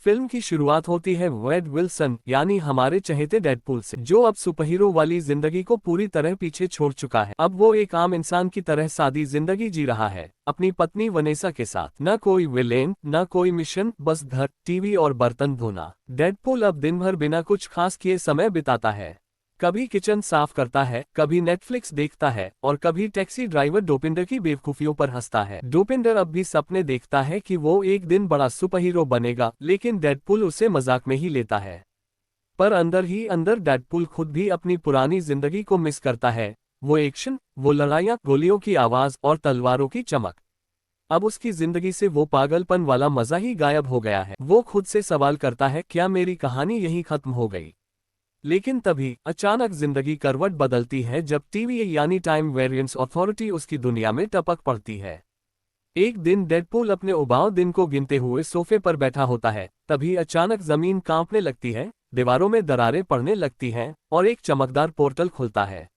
Film की शुरुआत होती है वेड विल्सन यानी हमारे चहेते डेडपूल से, जो अब सुपरहीरो वाली जिंदगी को पूरी तरह पीछे छोड़ चुका है। अब वो एक आम इंसान की तरह सादी जिंदगी जी रहा है, अपनी पत्नी वनेसा के साथ। न कोई विलेन, न कोई मिशन, बस घर, टीवी और बर्तन धोना। डेडपूल अब दिन भर बिना कुछ खास किए समय बिताता है। कभी किचन साफ करता है, कभी नेटफ्लिक्स देखता है और कभी टैक्सी ड्राइवर डोपिंडर की बेवकूफियों पर हंसता है। डोपिंडर अब भी सपने देखता है कि वो एक दिन बड़ा सुपरहीरो बनेगा, लेकिन डेडपूल उसे मजाक में ही लेता है। पर अंदर ही अंदर डेडपूल खुद भी अपनी पुरानी जिंदगी को मिस करता है। वो एक्शन, वो लड़ाइयाँ, गोलियों की आवाज और तलवारों की चमक। अब उसकी जिंदगी से वो पागलपन वाला मजा ही गायब हो गया है। वो खुद से सवाल करता है, क्या मेरी कहानी यहीं खत्म हो गई? लेकिन तभी अचानक जिंदगी करवट बदलती है जब टीवी यानी टाइम वेरिएंस अथॉरिटी उसकी दुनिया में टपक पड़ती है। एक दिन डेडपूल अपने उबाऊ दिन को गिनते हुए सोफे पर बैठा होता है, तभी अचानक जमीन कांपने लगती है, दीवारों में दरारें पड़ने लगती हैं और एक चमकदार पोर्टल खुलता है।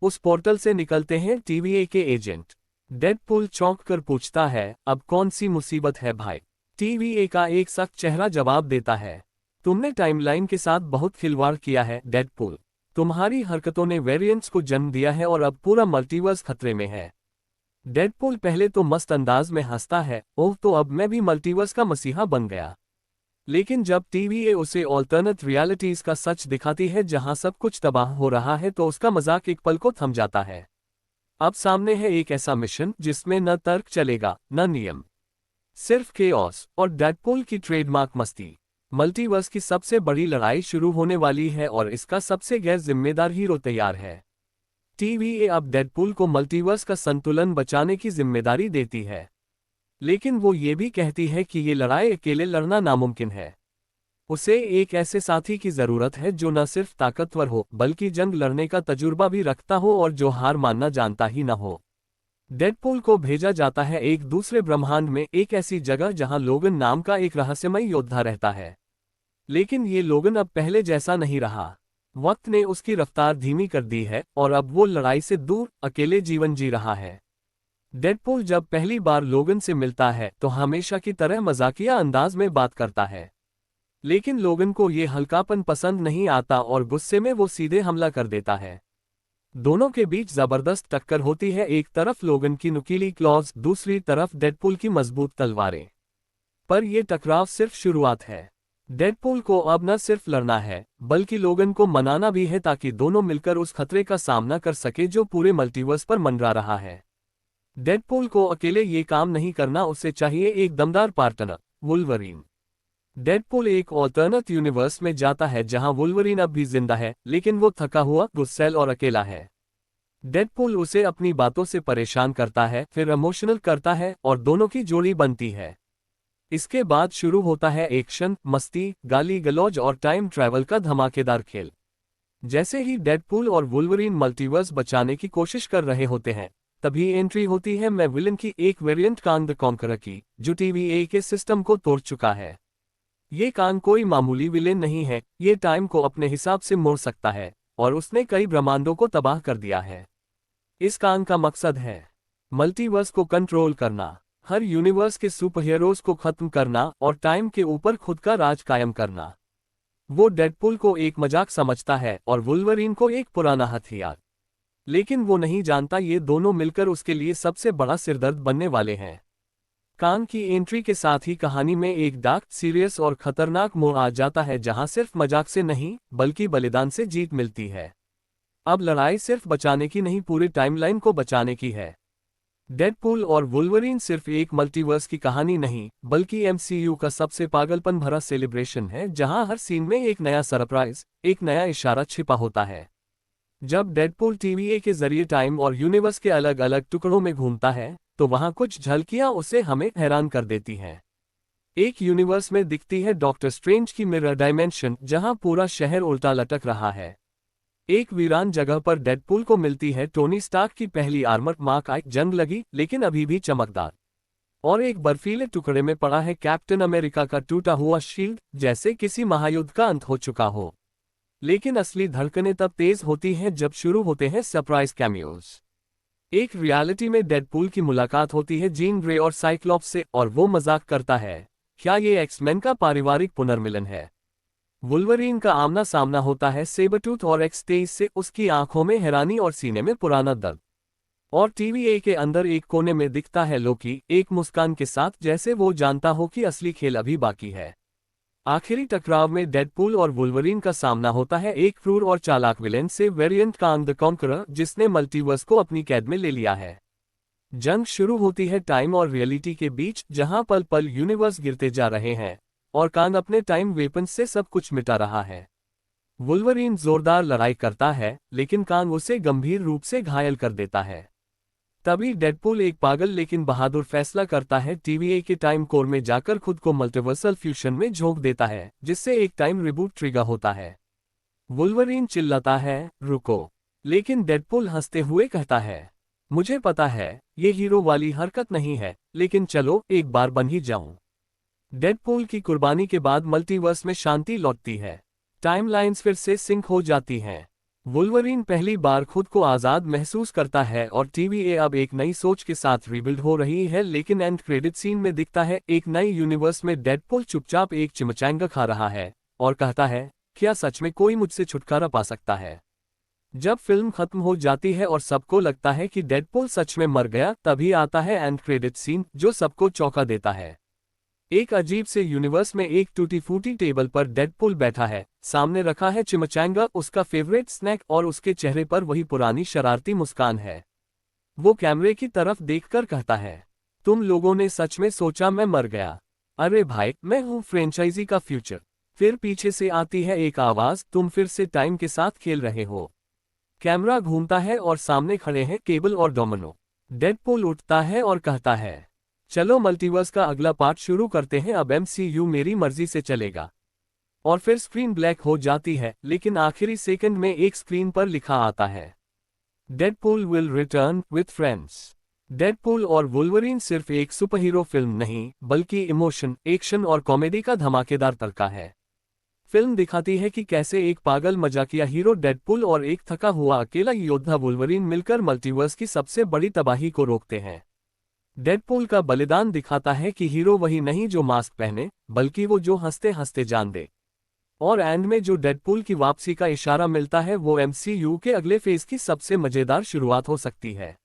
उस पोर्टल से निकलते हैं टीवीए के एजेंट। डेडपूल चौंक कर पूछता है, अब कौन सी मुसीबत है भाई? टीवीए का एक सख्त चेहरा जवाब देता है, तुमने टाइमलाइन के साथ बहुत खिलवाड़ किया है डेडपूल। तुम्हारी हरकतों ने वेरिएंट्स को जन्म दिया है और अब पूरा मल्टीवर्स खतरे में है। डेडपूल पहले तो मस्त अंदाज में हंसता है, ओह तो अब मैं भी मल्टीवर्स का मसीहा बन गया। लेकिन जब टीवीए उसे ऑल्टरनेट रियलिटीज का सच दिखाती है जहां सब कुछ तबाह हो रहा है, तो उसका मजाक एक पल को थम जाता है। अब सामने है एक ऐसा मिशन जिसमें न तर्क चलेगा, न नियम, सिर्फ केओस और डेडपूल की ट्रेडमार्क मस्ती। मल्टीवर्स की सबसे बड़ी लड़ाई शुरू होने वाली है और इसका सबसे गैर जिम्मेदार हीरो तैयार है। टीवीए अब डेडपूल को मल्टीवर्स का संतुलन बचाने की जिम्मेदारी देती है, लेकिन वो ये भी कहती है कि ये लड़ाई अकेले लड़ना नामुमकिन है। उसे एक ऐसे साथी की जरूरत है जो न सिर्फ ताकतवर हो बल्कि जंग लड़ने का तजुर्बा भी रखता हो और जो हार मानना जानता ही न हो। डेडपूल को भेजा जाता है एक दूसरे ब्रह्मांड में, एक ऐसी जगह जहां लोगन नाम का एक रहस्यमय योद्धा रहता है। लेकिन ये लोगन अब पहले जैसा नहीं रहा। वक्त ने उसकी रफ्तार धीमी कर दी है और अब वो लड़ाई से दूर अकेले जीवन जी रहा है। डेडपूल जब पहली बार लोगन से मिलता है तो हमेशा की तरह मजाकिया अंदाज में बात करता है, लेकिन लोगन को ये हल्कापन पसंद नहीं आता और गुस्से में वो सीधे हमला कर देता है। दोनों के बीच जबरदस्त टक्कर होती है, एक तरफ लोगन की नुकीली क्लॉज, दूसरी तरफ डेडपूल की मजबूत तलवारें। पर यह टकराव सिर्फ शुरुआत है। डेडपूल को अब न सिर्फ लड़ना है बल्कि लोगन को मनाना भी है, ताकि दोनों मिलकर उस खतरे का सामना कर सके जो पूरे मल्टीवर्स पर मंडरा रहा है। डेडपूल को अकेले ये काम नहीं करना, उसे चाहिए एक दमदार पार्टनर, वुल्वरीन। डेडपूल एक ऑल्टरनेट यूनिवर्स में जाता है जहां वुल्वरीन अब भी जिंदा है, लेकिन वो थका हुआ, गुस्सैल और अकेला है। डेडपूल उसे अपनी बातों से परेशान करता है, फिर इमोशनल करता है और दोनों की जोड़ी बनती है। इसके बाद शुरू होता है एक्शन, मस्ती, गाली गलौज और टाइम ट्रैवल का धमाकेदार खेल। जैसे ही डेडपूल और वुल्वरीन मल्टीवर्स बचाने की कोशिश कर रहे होते हैं, तभी एंट्री होती है मैं विलन की एक वेरिएंट कांग द कॉन्करर की, जो टीवीए के सिस्टम को तोड़ चुका है। ये कांग कोई मामूली विलेन नहीं है, ये टाइम को अपने हिसाब से मोड़ सकता है और उसने कई ब्रह्मांडों को तबाह कर दिया है। इस कांग का मकसद है मल्टीवर्स को कंट्रोल करना, हर यूनिवर्स के सुपरहीरोज को खत्म करना और टाइम के ऊपर खुद का राज कायम करना। वो डेडपूल को एक मजाक समझता है और वुल्वरीन को एक पुराना हथियार, लेकिन वो नहीं जानता ये दोनों मिलकर उसके लिए सबसे बड़ा सिरदर्द बनने वाले हैं। कांग की एंट्री के साथ ही कहानी में एक डार्क, सीरियस और खतरनाक मोड़ आ जाता है, जहां सिर्फ मजाक से नहीं बल्कि बलिदान से जीत मिलती है। अब लड़ाई सिर्फ बचाने की नहीं, पूरी टाइमलाइन को बचाने की है। डेडपूल और वुल्वरीन सिर्फ एक मल्टीवर्स की कहानी नहीं बल्कि एमसीयू का सबसे पागलपन भरा सेलिब्रेशन है, जहां हर सीन में एक नया सरप्राइज, एक नया इशारा छिपा होता है। जब डेडपूल टीवीए के जरिए टाइम और यूनिवर्स के अलग अलग टुकड़ों में घूमता है तो वहां कुछ झलकियां उसे हमें हैरान कर देती हैं। एक यूनिवर्स में दिखती है डॉक्टर स्ट्रेंज की मिरर डायमेंशन, जहां पूरा शहर उल्टा लटक रहा है। एक वीरान जगह पर डेडपूल को मिलती है टोनी स्टार्क की पहली आर्मर मार्क आई, जंग लगी लेकिन अभी भी चमकदार। और एक बर्फीले टुकड़े में पड़ा है कैप्टन अमेरिका का टूटा हुआ शील्ड, जैसे किसी महायुद्ध का अंत हो चुका हो। लेकिन असली धड़कनें तब तेज होती हैं जब शुरू होते हैं सरप्राइज कैमियोज। एक रियलिटी में डेडपूल की मुलाकात होती है जीन ग्रे और साइक्लॉप्स से और वो मजाक करता है, क्या ये एक्समैन का पारिवारिक पुनर्मिलन है? वुल्वरीन का आमना सामना होता है सेबरटूथ और एक्स-23 से, उसकी आंखों में हैरानी और सीने में पुराना दर्द। और TVA के अंदर एक कोने में दिखता है लोकी, एक मुस्कान के साथ, जैसे वो जानता हो कि असली खेल अभी बाकी है। आखिरी टकराव में डेडपूल और वुल्वरीन का सामना होता है एक क्रूर और चालाक विलेन से, वेरिएंट कांग द कॉन्करर, जिसने मल्टीवर्स को अपनी कैद में ले लिया है। जंग शुरू होती है टाइम और रियलिटी के बीच, जहां पल पल यूनिवर्स गिरते जा रहे हैं और कांग अपने टाइम वेपन से सब कुछ मिटा रहा है। वुल्वरीन जोरदार लड़ाई करता है, लेकिन कांग उसे गंभीर रूप से घायल कर देता है। तभी डेडपूल एक पागल लेकिन बहादुर फैसला करता है, TVA के टाइम कोर में जाकर खुद को मल्टीवर्सल फ्यूशन में झोंक देता है, जिससे एक टाइम रिबूट ट्रिगर होता है। वुल्वरीन चिल्लाता है, रुको, लेकिन डेडपूल हंसते हुए कहता है, मुझे पता है ये हीरो वाली हरकत नहीं है, लेकिन चलो एक बार बन ही जाऊं। डेडपूल की कुर्बानी के बाद मल्टीवर्स में शांति लौटती है, टाइमलाइंस फिर से सिंक हो जाती हैं। वुल्वरीन पहली बार खुद को आज़ाद महसूस करता है और TVA अब एक नई सोच के साथ रिबिल्ड हो रही है। लेकिन एंड क्रेडिट सीन में दिखता है एक नई यूनिवर्स में डेडपूल चुपचाप एक चिमचांगा खा रहा है और कहता है, क्या सच में कोई मुझसे छुटकारा पा सकता है? जब फिल्म खत्म हो जाती है और सबको लगता है कि डेडपूल सच में मर गया, तभी आता है एंड क्रेडिट सीन, जो सबको चौंका देता है। एक अजीब से यूनिवर्स में एक टूटी फूटी टेबल पर डेडपूल बैठा है, सामने रखा है चिमचांगा, उसका फेवरेट स्नैक, और उसके चेहरे पर वही पुरानी शरारती मुस्कान है। वो कैमरे की तरफ देखकर कहता है, तुम लोगों ने सच में सोचा मैं मर गया? अरे भाई, मैं हूँ फ्रेंचाइजी का फ्यूचर। फिर पीछे से आती है एक आवाज, तुम फिर से टाइम के साथ खेल रहे हो। कैमरा घूमता है और सामने खड़े हैं केबल और डोमिनो। डेडपूल उठता है और कहता है, चलो मल्टीवर्स का अगला पार्ट शुरू करते हैं, अब MCU मेरी मर्जी से चलेगा। और फिर स्क्रीन ब्लैक हो जाती है, लेकिन आखिरी सेकंड में एक स्क्रीन पर लिखा आता है, Deadpool will return with friends. Deadpool और वुल्वरीन सिर्फ एक सुपरहीरो फिल्म नहीं, बल्कि इमोशन, एक्शन और कॉमेडी का धमाकेदार तड़का है। फिल्म दिखाती है कि कैसे एक पागल मजाकिया हीरो डेडपूल और एक थका हुआ अकेला योद्धा वुल्वरीन मिलकर मल्टीवर्स की सबसे बड़ी तबाही को रोकते हैं। डेडपूल का बलिदान दिखाता है कि हीरो वही नहीं जो मास्क पहने, बल्कि वो जो हंसते हंसते जान दे। और एंड में जो डेडपूल की वापसी का इशारा मिलता है, वो MCU के अगले फेज की सबसे मजेदार शुरुआत हो सकती है।